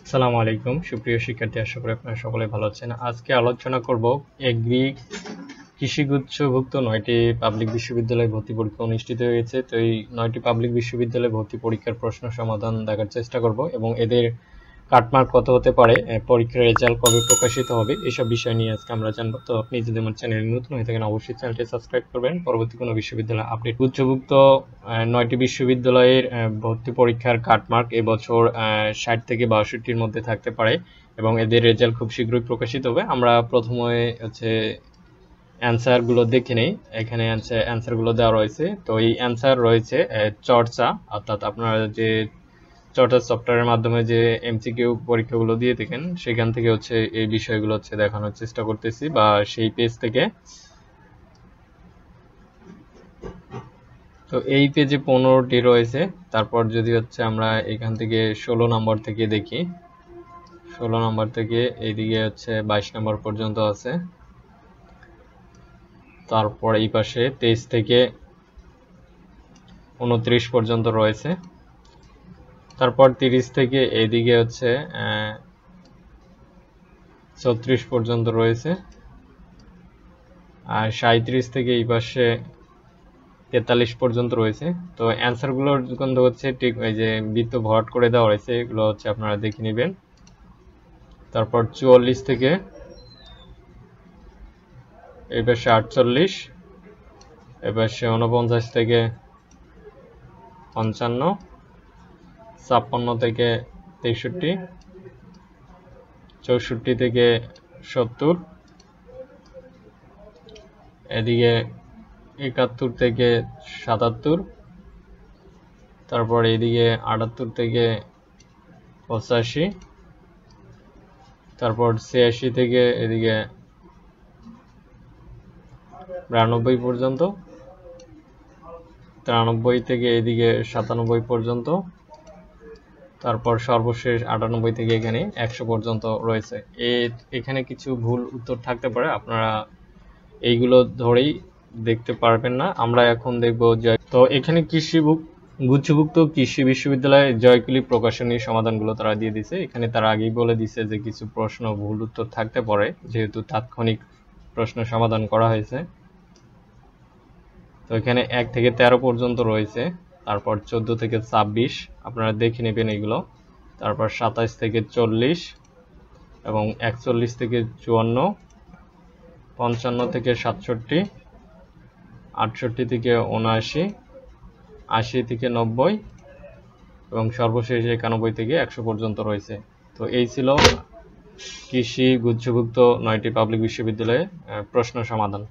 আসসালামু আলাইকুম সুপ্রিয় শিক্ষার্থী, আশা করি আপনারা সকলে ভালো আছেন। আজকে আলোচনা করব এগ্রি কৃষিগুচ্ছভুক্ত 9টি পাবলিক বিশ্ববিদ্যালয়ে ভর্তি পরীক্ষা অনুষ্ঠিত হয়েছে। তো এই 9টি পাবলিক বিশ্ববিদ্যালয়ে ভর্তি পরীক্ষার প্রশ্ন সমাধান দেখার চেষ্টা করব এবং এদের কাটমার্ক কত হতে পারে, পরীক্ষার রেজাল্ট কবে প্রকাশিত হবে, এসব বিষয় নিয়ে আজকে আমরা জানবো। তো আপনি যদি আমার চ্যানেলে নতুন হয়ে থাকেন অবশ্যই চ্যানেলটি সাবস্ক্রাইব করবেন পরবর্তী কোনো বিশ্ববিদ্যালয় আপডেট। গুচ্ছভুক্ত 9টি বিশ্ববিদ্যালয়ের ভর্তি পরীক্ষার কাটমার্ক এবছর 60 থেকে 62-র মধ্যে থাকতে পারে এবং এদের রেজাল্ট খুব শীঘ্রই প্রকাশিত হবে। আমরা প্রথমে অ্যান্সারগুলো দেখে নেই। এখানে অ্যান্সারগুলো দেওয়া রয়েছে। তো এই অ্যান্সার রয়েছে চর্চা, অর্থাৎ আপনারা যে চর্চা সফটওয়্যারের মাধ্যমে যে এমসিকিউ পরীক্ষাগুলো দিয়ে থাকেন সেখান থেকে এই বিষয়গুলো দেখানোর চেষ্টা করতেছি, বা সেই পেজ থেকে। তো এই পেজে 15টি রয়েছে। তারপর যদি আমরা এখান থেকে 16 নম্বর থেকে দেখি, 16 নম্বর থেকে এইদিকে 22 নম্বর পর্যন্ত আছে। তারপর এই পাশে 23 থেকে 29 পর্যন্ত রয়েছে। তারপর 30 থেকে এইদিকে 36 পর্যন্ত রয়েছে। আর 37 থেকে এই পাশে 43 পর্যন্ত রয়েছে। তো অ্যান্সারগুলোর কিন্তু ঠিক ওই যে বৃত্ত ভরাট করে দেওয়া হয়েছে, এগুলো আপনারা দেখে নেবেন। তারপর 44 থেকে এই পাশে 48, এই পাশে 49 থেকে 55, 56 থেকে 63, 64 থেকে 70, এদিকে 71 থেকে 77, তারপর এইদিকে 78 থেকে 85, তারপর 86 থেকে এদিকে 92 পর্যন্ত, 93 থেকে এদিকে 97 পর্যন্ত, তারপর সর্বশেষ 98 থেকে এখানে 100 পর্যন্ত রয়েছে। এখানে কিছু ভুল উত্তর থাকতে পারে, আপনারা এইগুলো ধরেই দেখতে পারবেন না। আমরা এখন দেখব তো এখানে গুচ্ছভুক্ত কৃষি বিশ্ববিদ্যালয়ে জয়কুলি প্রকাশনীর সমাধানগুলো তারা দিয়ে দিছে। এখানে তারা আগেই বলে দিছে যে কিছু প্রশ্ন ভুল উত্তর থাকতে পারে, যেহেতু তাৎক্ষণিক প্রশ্ন সমাধান করা হয়েছে। তো এখানে 1 থেকে 13 পর্যন্ত রয়েছে। তারপর 14 থেকে 26 আপনারা দেখে নেবেন এগুলো। তারপর 27 থেকে 40 এবং 41 থেকে 54, 55 থেকে 67, 68 থেকে 79, 80 থেকে 90 এবং সর্বশেষ 91 থেকে 100 পর্যন্ত রয়েছে। তো এই ছিল কৃষি গুচ্ছভুক্ত 9টি পাবলিক বিশ্ববিদ্যালয়ে প্রশ্ন সমাধান।